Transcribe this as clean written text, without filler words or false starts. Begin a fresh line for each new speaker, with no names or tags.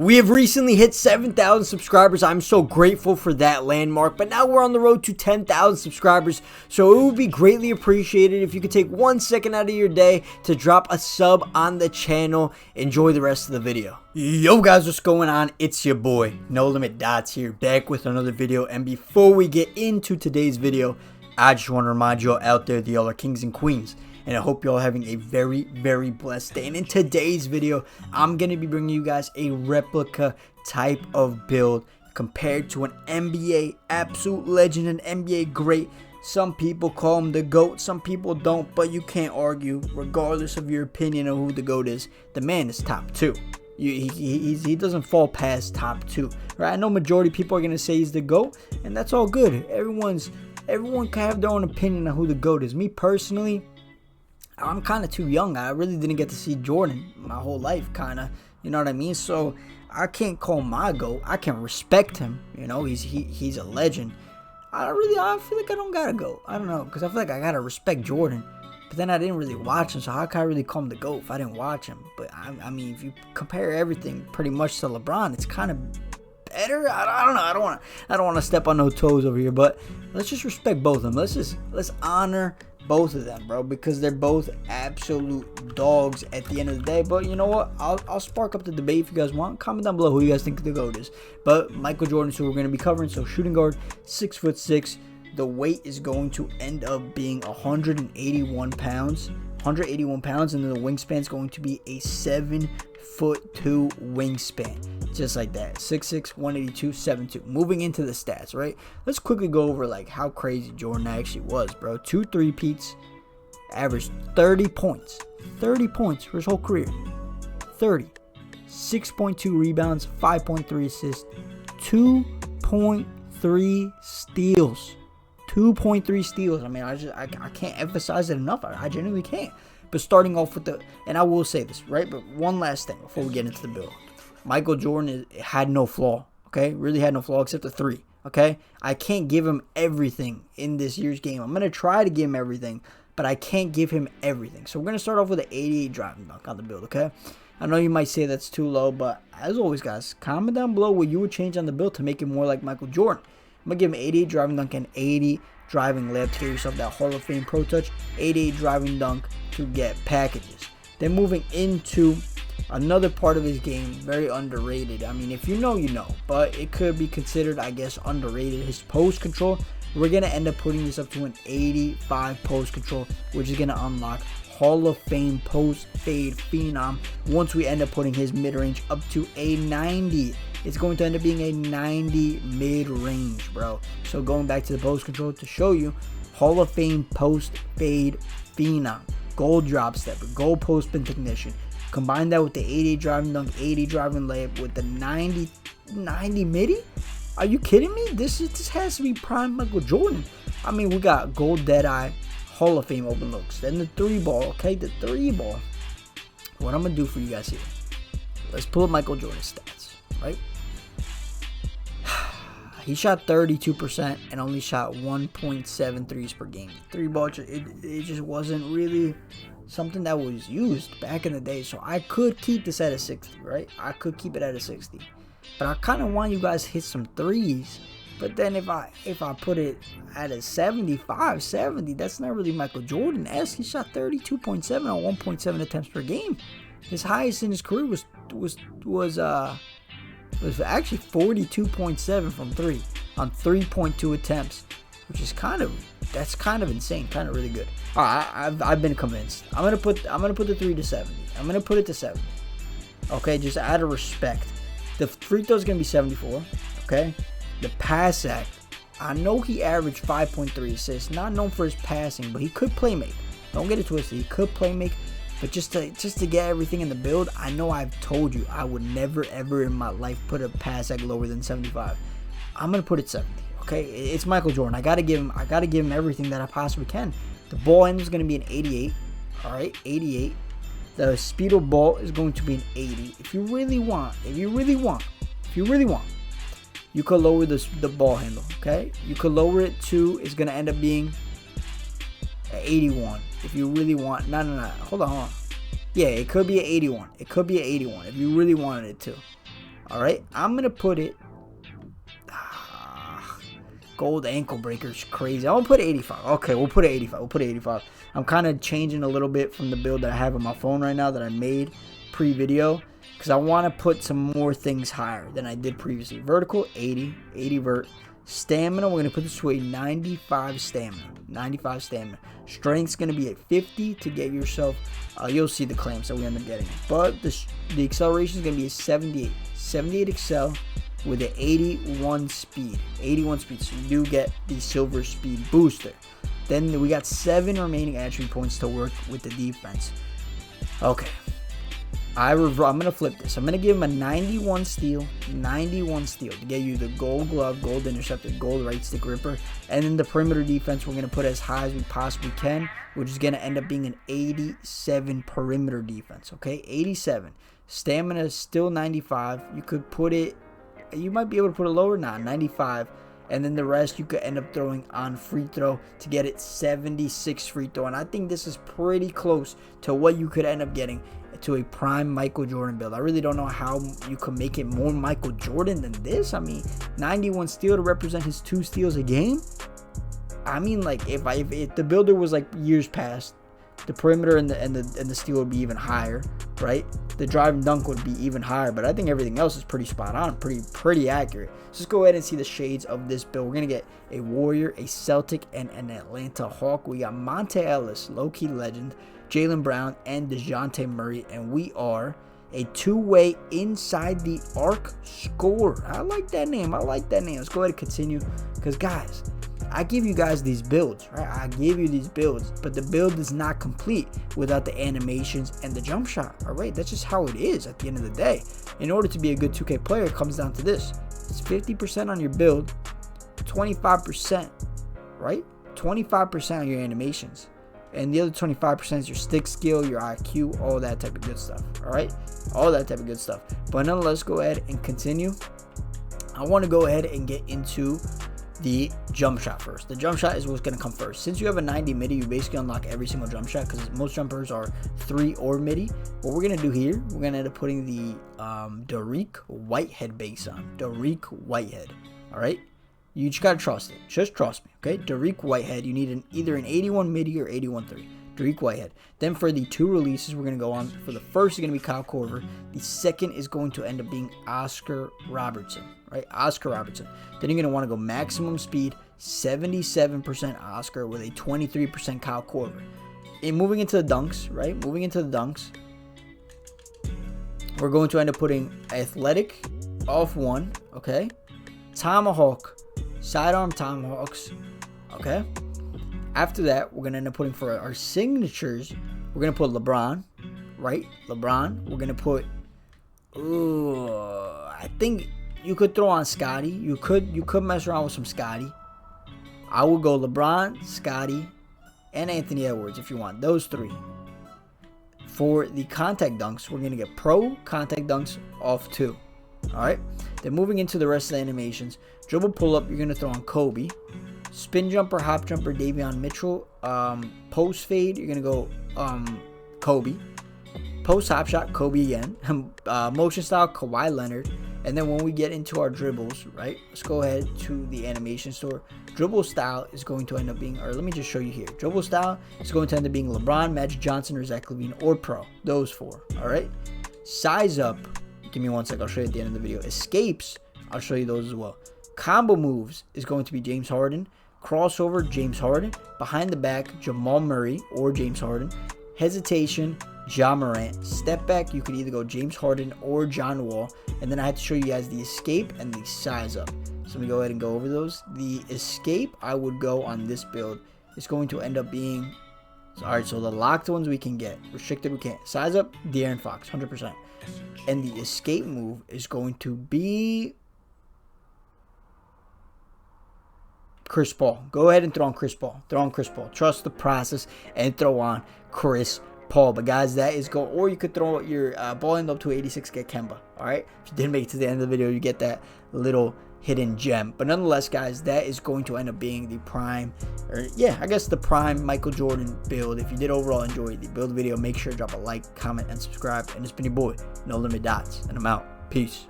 We have recently hit 7,000 subscribers. I'm so grateful for that landmark, but now we're on the road to 10,000 subscribers, so it would be greatly appreciated if you could take 1 second out of your day to drop a sub on the channel. Enjoy the rest of the video. Yo guys, what's going on? It's your boy, No Limit Dots here, back with another video, and before we get into today's video, I just want to remind you all out there that y'all are kings and queens. And I hope you all are having a very, very blessed day. And in today's video, I'm going to be bringing you guys a replica type of build compared to an NBA absolute legend, an NBA great. Some people call him the GOAT, some people don't, but you can't argue, regardless of your opinion of who the GOAT is. The man is top 2. He doesn't fall past top 2. Right? I know majority of people are going to say he's the GOAT, and that's all good. Everyone can have their own opinion on who the GOAT is. Me personally, I'm kind of too young. I really didn't get to see Jordan my whole life, kind of. You know what I mean? So I can't call him my GOAT. I can respect him. You know, he's a legend. I feel like I don't gotta go. I don't know, because I feel like I gotta respect Jordan. But then I didn't really watch him, so how can I really call him the GOAT if I didn't watch him? But I mean, if you compare everything pretty much to LeBron, it's kind of better. I don't know. I don't want to step on no toes over here, but let's just respect both of them. Let's honor both of them, bro, because they're both absolute dogs at the end of the day. But you know what? I'll spark up the debate if you guys want. Comment down below who you guys think the GOAT is. But Michael Jordan is who we're going to be covering. So shooting guard, 6'6". The weight is going to end up being 181 pounds. 181 pounds, and then the wingspan is going to be a 7'2" wingspan. Just like that. 6'6", 182, 7'2". Moving into the stats, right? Let's quickly go over like how crazy Jordan actually was, bro. 2 3-peats, averaged 30 points. 30 points for his whole career. 30. 6.2 rebounds, 5.3 assists, 2.3 steals. 2.3 steals. I mean, I can't emphasize it enough. I genuinely can't. But starting off with and I will say this, right? But one last thing before we get into the build. Michael Jordan had no flaw, okay? Really had no flaw except the 3, okay? I can't give him everything in this year's game. I'm going to try to give him everything, but I can't give him everything. So we're going to start off with an 88 driving dunk on the build, okay? I know you might say that's too low, but as always, guys, comment down below what you would change on the build to make it more like Michael Jordan. I'm going to give him 88 driving dunk and 80 driving layup to get yourself that Hall of Fame Pro Touch, 88 driving dunk to get packages. Then moving into another part of his game, very underrated. I mean, if you know, you know. But it could be considered, I guess, underrated. His post control, we're going to end up putting this up to an 85 post control, which is going to unlock Hall of Fame post fade phenom. Once we end up putting his mid-range up to a 90. It's going to end up being a 90 mid-range, bro. So going back to the post control to show you, Hall of Fame post fade phenom. Gold drop stepper, gold post spin technician. Combine that with the 80 driving dunk, 80 driving layup with the 90 midi? Are you kidding me? This has to be prime Michael Jordan. I mean, we got gold deadeye, Hall of Fame open looks. Then the 3-ball, okay? The 3-ball. What I'm going to do for you guys here. Let's pull up Michael Jordan's stats, right? He shot 32% and only shot 1.7 threes per game. 3-ball, it just wasn't really something that was used back in the day. So I could keep this at a 60, right? I could keep it at a 60. But I kind of want you guys to hit some threes. But then if I put it at a 75, 70, that's not really Michael Jordan-esque. He shot 32.7 on 1.7 attempts per game. His highest in his career was actually 42.7 from 3 on 3.2 attempts, which is that's kind of insane, kind of really good. All right, I've been convinced. I'm gonna put the 3 to 70. I'm gonna put it to 70. Okay, just out of respect. The free throw is gonna be 74. Okay, the pass act. I know he averaged 5.3 assists. Not known for his passing, but he could play make. Don't get it twisted. He could play make. But just to get everything in the build, I know I've told you I would never ever in my life put a pass act lower than 75. I'm gonna put it 70. Okay, it's Michael Jordan. I gotta give him everything that I possibly can. The ball end is gonna be an 88. All right, 88. The speed of ball is going to be an 80. If you really want, you could lower the ball handle. Okay, you could lower it to. It's gonna end up being 81. If you really want. No. Hold on. Yeah, it could be an 81. It could be an 81 if you really wanted it to. All right, I'm gonna put it. Gold ankle breakers, crazy. I'll put 85. Okay, we'll put it 85. We'll put it 85. I'm kind of changing a little bit from the build that I have on my phone right now that I made pre-video, because I want to put some more things higher than I did previously. Vertical 80 vert. Stamina, we're gonna put this to a 95 stamina. 95 stamina. Strength's gonna be at 50 to get yourself. You'll see the clamps that we end up getting, but the acceleration is gonna be a 78. 78 excel with an 81 speed. 81 speed. So you do get the silver speed booster. Then we got 7 remaining attribute points to work with the defense. Okay. I'm going to flip this. I'm going to give him a 91 steal. 91 steal to get you the gold glove, gold interceptor, gold right stick gripper. And then the perimeter defense we're going to put as high as we possibly can, which is going to end up being an 87 perimeter defense. Okay, 87. Stamina is still 95. You could put it, you might be able to put it lower. Nah, 95. And then the rest you could end up throwing on free throw to get it 76 free throw. And I think this is pretty close to what you could end up getting to a prime Michael Jordan build. I really don't know how you could make it more Michael Jordan than this. I mean, 91 steal to represent his 2 steals a game. I mean, like if the builder was like years past, the perimeter and the steal would be even higher, right? The drive and dunk would be even higher, but I think everything else is pretty spot on, pretty accurate. So let's go ahead and see the shades of this build. We're gonna get a Warrior, a Celtic, and an Atlanta Hawk. We got Monte Ellis, low-key legend, Jaylen Brown, and DeJounte Murray, and we are a 2-way inside the arc scorer. I like that name. Let's go ahead and continue, because guys, I give you guys these builds, right? I give you these builds, but the build is not complete without the animations and the jump shot, all right? That's just how it is at the end of the day. In order to be a good 2K player, it comes down to this. It's 50% on your build, 25%, right? 25% on your animations. And the other 25% is your stick skill, your IQ, all that type of good stuff, all right? All that type of good stuff. But nonetheless, go ahead and continue. I want to go ahead and get into the jump shot first. The jump shot is what's going to come first. Since you have a 90 midi, you basically unlock every single jump shot because most jumpers are 3 or midi. What we're going to do here, we're going to end up putting the Dariq Whitehead base on. Dariq Whitehead. All right? You just got to trust it. Just trust me. Okay? Dariq Whitehead. You need either an 81 midi or 81-3. Dariq Whitehead. Then for the 2 releases, we're going to go on. For the first is going to be Kyle Korver. The second is going to end up being Oscar Robertson. Right? Oscar Robertson. Then you're going to want to go maximum speed, 77% Oscar with a 23% Kyle Korver. And moving into the dunks, right? Moving into the dunks, we're going to end up putting athletic off 1, okay? Tomahawk, sidearm tomahawks, okay? After that, we're going to end up putting for our signatures, we're going to put LeBron, right? LeBron. We're going to put, I think you could throw on Scotty. You could mess around with some Scotty. I would go LeBron, Scotty, and Anthony Edwards if you want. Those 3. For the contact dunks, we're going to get pro contact dunks off 2. All right? Then moving into the rest of the animations, dribble pull-up, you're going to throw on Kobe. Spin jumper, hop jumper, Davion Mitchell. Post fade, you're going to go Kobe. Post hop shot, Kobe again. Motion style, Kawhi Leonard. And then when we get into our dribbles, right, let's go ahead to the animation store. Dribble style is going to end up being, or let me just show you here. Dribble style is going to end up being LeBron, Magic Johnson, or Zach LaVine, or Pro. Those 4, all right? Size up, give me 1 sec, I'll show you at the end of the video. Escapes, I'll show you those as well. Combo moves is going to be James Harden. Crossover, James Harden. Behind the back, Jamal Murray or James Harden. Hesitation, Ja Morant. Step back, you could either go James Harden or John Wall. And then I had to show you guys the escape and the size up. So let me go ahead and go over those. The escape, I would go on this build. It's going to end up being, alright, so the locked ones we can get. Restricted we can't. Size up, De'Aaron Fox, 100%. And the escape move is going to be Chris Paul. Go ahead and throw on Chris Paul. Throw on Chris Paul. Trust the process and throw on Chris Paul. But guys, that is go. Or you could throw your ball end up to 86, get Kemba. All right. If you didn't make it to the end of the video, you get that little hidden gem. But nonetheless, guys, that is going to end up being the prime, or yeah, I guess the prime Michael Jordan build. If you did overall enjoy the build video, make sure to drop a like, comment, and subscribe. And it's been your boy, No Limit Dots, and I'm out. Peace.